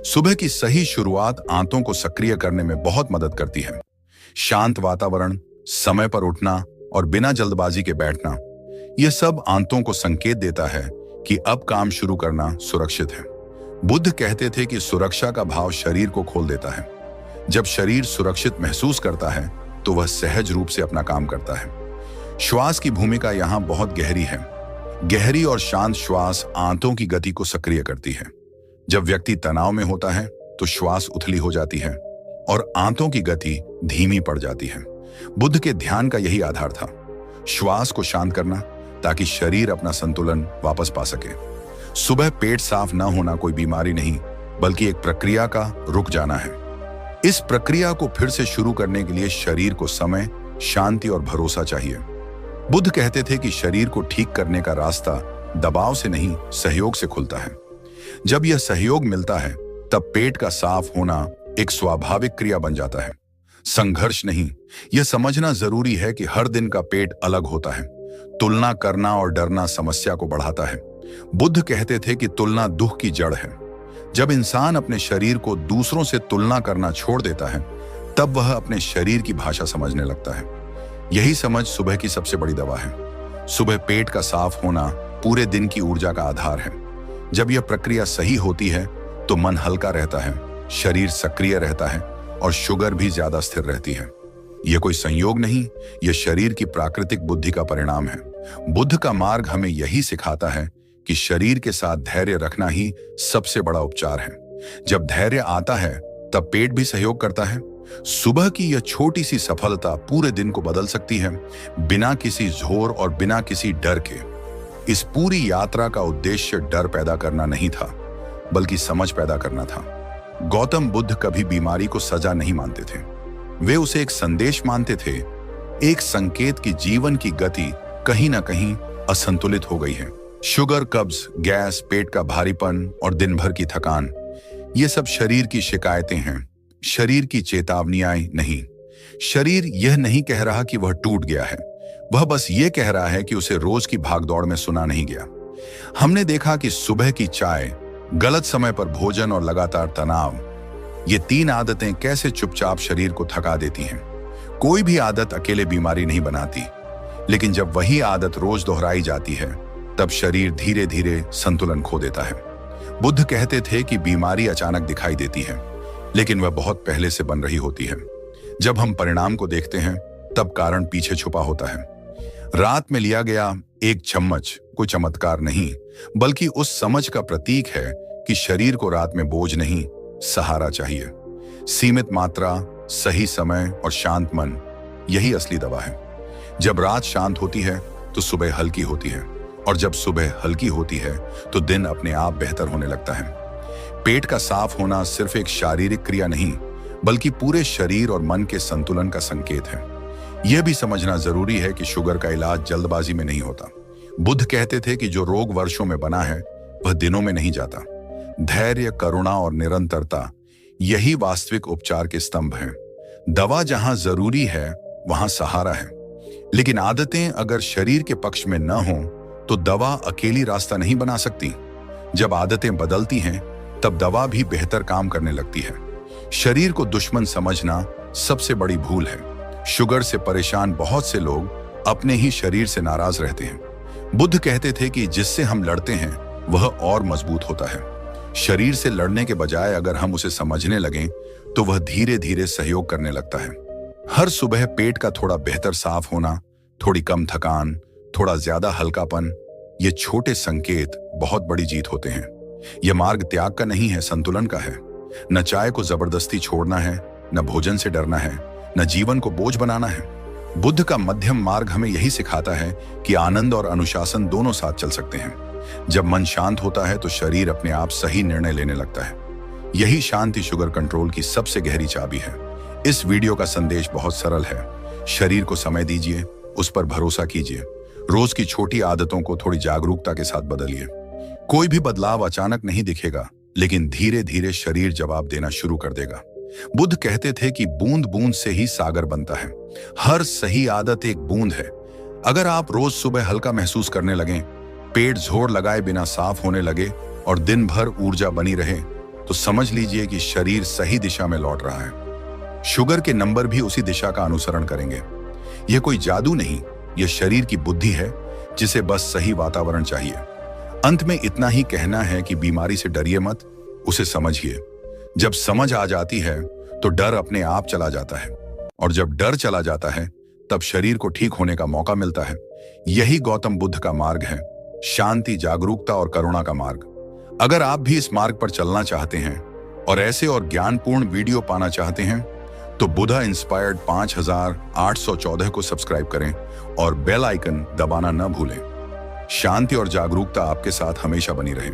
सुबह की सही शुरुआत आंतों को सक्रिय करने में बहुत मदद करती है। शांत वातावरण, समय पर उठना और बिना जल्दबाजी के बैठना, यह सब आंतों को संकेत देता है कि अब काम शुरू करना सुरक्षित है। बुद्ध कहते थे कि सुरक्षा का भाव शरीर को खोल देता है। जब शरीर सुरक्षित महसूस करता है तो वह सहज रूप से अपना काम करता है। श्वास की भूमिका यहां बहुत गहरी है। गहरी और शांत श्वास आंतों की गति को सक्रिय करती है। जब व्यक्ति तनाव में होता है तो श्वास उथली हो जाती है और आंतों की गति धीमी पड़ जाती है। बुद्ध के ध्यान का यही आधार था, श्वास को शांत करना ताकि शरीर अपना संतुलन वापस पा सके। सुबह पेट साफ न होना कोई बीमारी नहीं, बल्कि एक प्रक्रिया का रुक जाना है। इस प्रक्रिया को फिर से शुरू करने के लिए शरीर को समय, शांति और भरोसा चाहिए। बुद्ध कहते थे कि शरीर को ठीक करने का रास्ता दबाव से नहीं, सहयोग से खुलता है। जब यह सहयोग मिलता है तब पेट का साफ होना एक स्वाभाविक क्रिया बन जाता है, संघर्ष नहीं। यह समझना जरूरी है कि हर दिन का पेट अलग होता है। तुलना करना और डरना समस्या को बढ़ाता है। बुद्ध कहते थे कि तुलना दुख की जड़ है। जब इंसान अपने शरीर को दूसरों से तुलना करना छोड़ देता है तब वह अपने शरीर की भाषा समझने लगता है। यही समझ सुबह की सबसे बड़ी दवा है। सुबह पेट का साफ होना पूरे दिन की ऊर्जा का आधार है। जब यह प्रक्रिया सही होती है तो मन हल्का रहता है, शरीर सक्रिय रहता है और शुगर भी ज्यादा स्थिर रहती है। यह कोई संयोग नहीं, यह शरीर की प्राकृतिक बुद्धि का परिणाम है। बुद्ध का मार्ग हमें यही सिखाता है कि शरीर के साथ धैर्य रखना ही सबसे बड़ा उपचार है। जब धैर्य आता है तब पेट भी सहयोग करता है। सुबह की यह छोटी सी सफलता पूरे दिन को बदल सकती है, बिना किसी जोर और बिना किसी डर के। इस पूरी यात्रा का उद्देश्य डर पैदा करना नहीं था, बल्कि समझ पैदा करना था। गौतम बुद्ध कभी बीमारी को सजा नहीं मानते थे, वे उसे एक संदेश मानते थे, एक संकेत कि जीवन की गति कहीं ना कहीं असंतुलित हो गई है। शुगर, कब्ज, गैस, पेट का भारीपन और दिन भर की थकान, ये सब शरीर की शिकायतें हैं, शरीर की चेतावनियां नहीं। शरीर यह नहीं कह रहा कि वह टूट गया है, वह बस ये कह रहा है कि उसे रोज की भागदौड़ में सुना नहीं गया। हमने देखा कि सुबह की चाय, गलत समय पर भोजन और लगातार तनाव, ये तीन आदतें कैसे चुपचाप शरीर को थका देती हैं। कोई भी आदत अकेले बीमारी नहीं बनाती, लेकिन जब वही आदत रोज दोहराई जाती है तब शरीर धीरे धीरे संतुलन खो देता है। बुद्ध कहते थे कि बीमारी अचानक दिखाई देती है, लेकिन वह बहुत पहले से बन रही होती है। जब हम परिणाम को देखते हैं तब कारण पीछे छुपा होता है। रात में लिया गया एक चम्मच कोई चमत्कार नहीं, बल्कि उस समझ का प्रतीक है कि शरीर को रात में बोझ नहीं, सहारा चाहिए। सीमित मात्रा, सही समय और शांत मन, यही असली दवा है। जब रात शांत होती है तो सुबह हल्की होती है, और जब सुबह हल्की होती है तो दिन अपने आप बेहतर होने लगता है। पेट का साफ होना सिर्फ एक शारीरिक क्रिया नहीं, बल्कि पूरे शरीर और मन के संतुलन का संकेत है। यह भी समझना जरूरी है कि शुगर का इलाज जल्दबाजी में नहीं होता। बुद्ध कहते थे कि जो रोग वर्षों में बना है वह दिनों में नहीं जाता। धैर्य, करुणा और निरंतरता, यही वास्तविक उपचार के स्तंभ हैं। दवा जहां जरूरी है वहां सहारा है, लेकिन आदतें अगर शरीर के पक्ष में न हों तो दवा अकेली रास्ता नहीं बना सकती। जब आदतें बदलती हैं तब दवा भी बेहतर काम करने लगती है। शरीर को दुश्मन समझना सबसे बड़ी भूल है। शुगर से परेशान बहुत से लोग अपने ही शरीर से नाराज रहते हैं। बुद्ध कहते थे कि जिससे हम लड़ते हैं वह और मजबूत होता है। शरीर से लड़ने के बजाय अगर हम उसे समझने लगें तो वह धीरे धीरे सहयोग करने लगता है। हर सुबह पेट का थोड़ा बेहतर साफ होना, थोड़ी कम थकान, थोड़ा ज्यादा हल्कापन, ये छोटे संकेत बहुत बड़ी जीत होते हैं। यह मार्ग त्याग का नहीं है, संतुलन का है। न चाय को जबरदस्ती छोड़ना है, न भोजन से डरना है, न जीवन को बोझ बनाना है। बुद्ध का मध्यम मार्ग हमें यही सिखाता है कि आनंद और अनुशासन दोनों साथ चल सकते हैं। जब मन शांत होता है तो शरीर अपने आप सही निर्णय लेने लगता है। यही शांति शुगर कंट्रोल की सबसे गहरी चाबी है। इस वीडियो का संदेश बहुत सरल है। शरीर को समय दीजिए, उस पर भरोसा कीजिए। रोज की छोटी आदतों को थोड़ी जागरूकता के साथ बदलिए। कोई भी बदलाव अचानक नहीं दिखेगा, लेकिन धीरे धीरे शरीर जवाब देना शुरू कर देगा। बुद्ध कहते थे कि बूंद बूंद से ही सागर बनता है। हर सही आदत एक बूंद है। अगर आप रोज सुबह हल्का महसूस करने लगें, पेट जोर लगाए बिना साफ होने लगे और दिन भर ऊर्जा बनी रहे, तो समझ लीजिए कि शरीर सही दिशा में लौट रहा है। शुगर के नंबर भी उसी दिशा का अनुसरण करेंगे। यह कोई जादू नहीं, यह शरीर की बुद्धि है, जिसे बस सही वातावरण चाहिए। अंत में इतना ही कहना है कि बीमारी से डरिए मत, उसे समझिए। जब समझ आ जाती है तो डर अपने आप चला जाता है, और जब डर चला जाता है तब शरीर को ठीक होने का मौका मिलता है। यही गौतम बुद्ध का मार्ग है, शांति, जागरूकता और करुणा का मार्ग। अगर आप भी इस मार्ग पर चलना चाहते हैं और ऐसे और ज्ञानपूर्ण वीडियो पाना चाहते हैं, तो बुधा इंस्पायर्ड 5814 को सब्सक्राइब करें और बेल आइकन दबाना न भूलें। शांति और जागरूकता आपके साथ हमेशा बनी रहे।